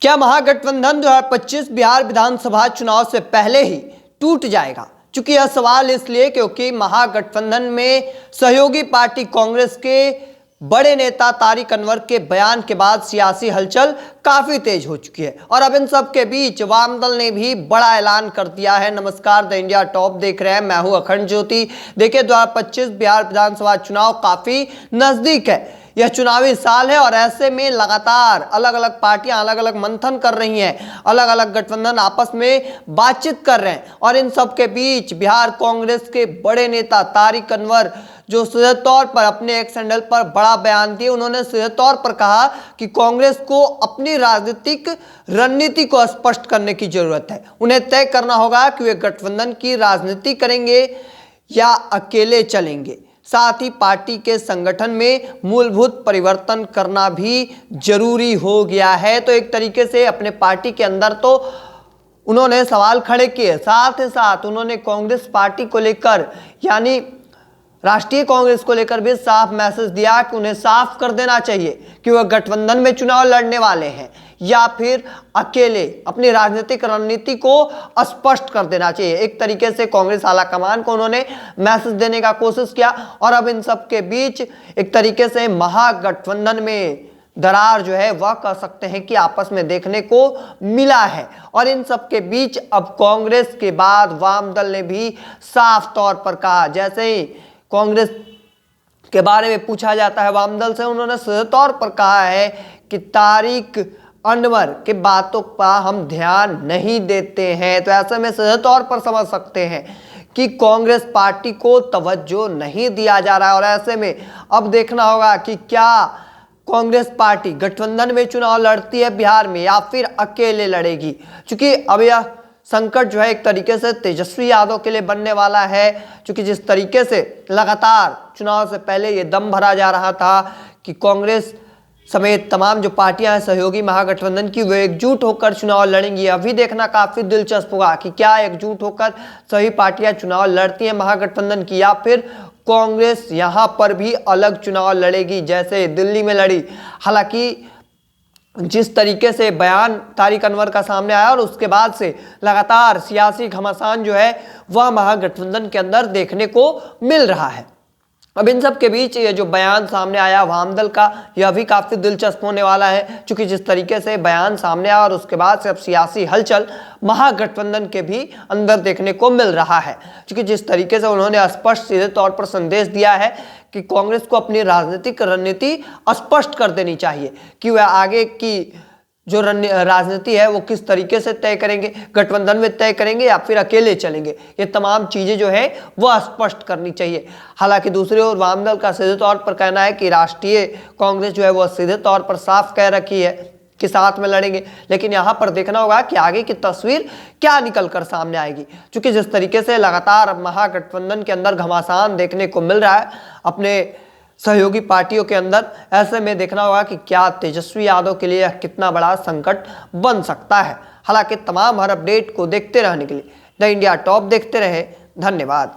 क्या महागठबंधन 2025 बिहार विधानसभा चुनाव से पहले ही टूट जाएगा? चूंकि यह सवाल इसलिए क्योंकि महागठबंधन में सहयोगी पार्टी कांग्रेस के बड़े नेता तारिक अनवर के बयान के बाद सियासी हलचल काफी तेज हो चुकी है और अब इन सब के बीच वाम दल ने भी बड़ा ऐलान कर दिया है। नमस्कार, द इंडिया टॉप देख रहे हैं, मैं हूं अखंड ज्योति। देखिए, 2025 बिहार विधानसभा चुनाव काफी नजदीक है। यह चुनावी साल है और ऐसे में लगातार अलग अलग पार्टियां अलग अलग मंथन कर रही हैं, अलग अलग गठबंधन आपस में बातचीत कर रहे हैं और इन सब के बीच बिहार कांग्रेस के बड़े नेता तारिक अनवर जो सीधे तौर पर अपने एक हैंडल पर बड़ा बयान दिए, उन्होंने सीधे तौर पर कहा कि कांग्रेस को अपनी राजनीतिक रणनीति को स्पष्ट करने की जरूरत है। उन्हें तय करना होगा कि वे गठबंधन की राजनीति करेंगे या अकेले चलेंगे। साथ ही पार्टी के संगठन में मूलभूत परिवर्तन करना भी जरूरी हो गया है। तो एक तरीके से अपने पार्टी के अंदर तो उन्होंने सवाल खड़े किए, साथ ही साथ उन्होंने कांग्रेस पार्टी को लेकर यानी राष्ट्रीय कांग्रेस को लेकर भी साफ मैसेज दिया कि उन्हें साफ कर देना चाहिए कि वह गठबंधन में चुनाव लड़ने वाले हैं या फिर अकेले। अपनी राजनीतिक रणनीति को स्पष्ट कर देना चाहिए। एक तरीके से कांग्रेस आलाकमान को उन्होंने मैसेज देने का कोशिश किया और अब इन सब के बीच एक तरीके से महागठबंधन में दरार जो है वह कह सकते हैं कि आपस में देखने को मिला है। और इन सब के बीच अब कांग्रेस के बाद वाम दल ने भी साफ तौर पर कहा, जैसे ही कांग्रेस के बारे में पूछा जाता है वाम दल से, उन्होंने सीधे तौर पर कहा है कि तारिक अनवर के बातों पर हम ध्यान नहीं देते हैं। तो ऐसे में सीधे तौर पर समझ सकते हैं कि कांग्रेस पार्टी को तवज्जो नहीं दिया जा रहा है और ऐसे में अब देखना होगा कि क्या कांग्रेस पार्टी गठबंधन में चुनाव लड़ती है बिहार में या फिर अकेले लड़ेगी। क्योंकि अब यह संकट जो है एक तरीके से तेजस्वी यादव के लिए बनने वाला है, क्योंकि जिस तरीके से लगातार चुनाव से पहले ये दम भरा जा रहा था कि कांग्रेस समेत तमाम जो पार्टियां हैं सहयोगी महागठबंधन की, वे एकजुट होकर चुनाव लड़ेंगी। अभी देखना काफी दिलचस्प होगा कि क्या एकजुट होकर सभी पार्टियां चुनाव लड़ती हैं महागठबंधन की या फिर कांग्रेस यहां पर भी अलग चुनाव लड़ेगी जैसे दिल्ली में लड़ी। हालांकि जिस तरीके से बयान तारिक अनवर का सामने आया और उसके बाद से लगातार सियासी घमासान जो है वह महागठबंधन के अंदर देखने को मिल रहा है। अब इन सब के बीच ये जो बयान सामने आया वाम दल का, यह भी काफी दिलचस्प होने वाला है, क्योंकि जिस तरीके से बयान सामने आया और उसके बाद से अब सियासी हलचल महागठबंधन के भी अंदर देखने को मिल रहा है। क्योंकि जिस तरीके से उन्होंने स्पष्ट सीधे तौर पर संदेश दिया है कि कांग्रेस को अपनी राजनीतिक रणनीति स्पष्ट कर देनी चाहिए कि वह आगे की जो राजनीति है वो किस तरीके से तय करेंगे, गठबंधन में तय करेंगे या फिर अकेले चलेंगे। ये तमाम चीजें जो है वह स्पष्ट करनी चाहिए। हालांकि दूसरी ओर वाम दल का सीधे तौर पर कहना है कि राष्ट्रीय कांग्रेस जो है वह सीधे तौर पर साफ कह रखी है कि साथ में लड़ेंगे, लेकिन यहाँ पर देखना होगा कि आगे की तस्वीर क्या निकल कर सामने आएगी। क्योंकि जिस तरीके से लगातार महागठबंधन के अंदर घमासान देखने को मिल रहा है अपने सहयोगी पार्टियों के अंदर, ऐसे में देखना होगा कि क्या तेजस्वी यादव के लिए कितना बड़ा संकट बन सकता है। हालांकि तमाम हर अपडेट को देखते रहने के लिए द इंडिया टॉप देखते रहे। धन्यवाद।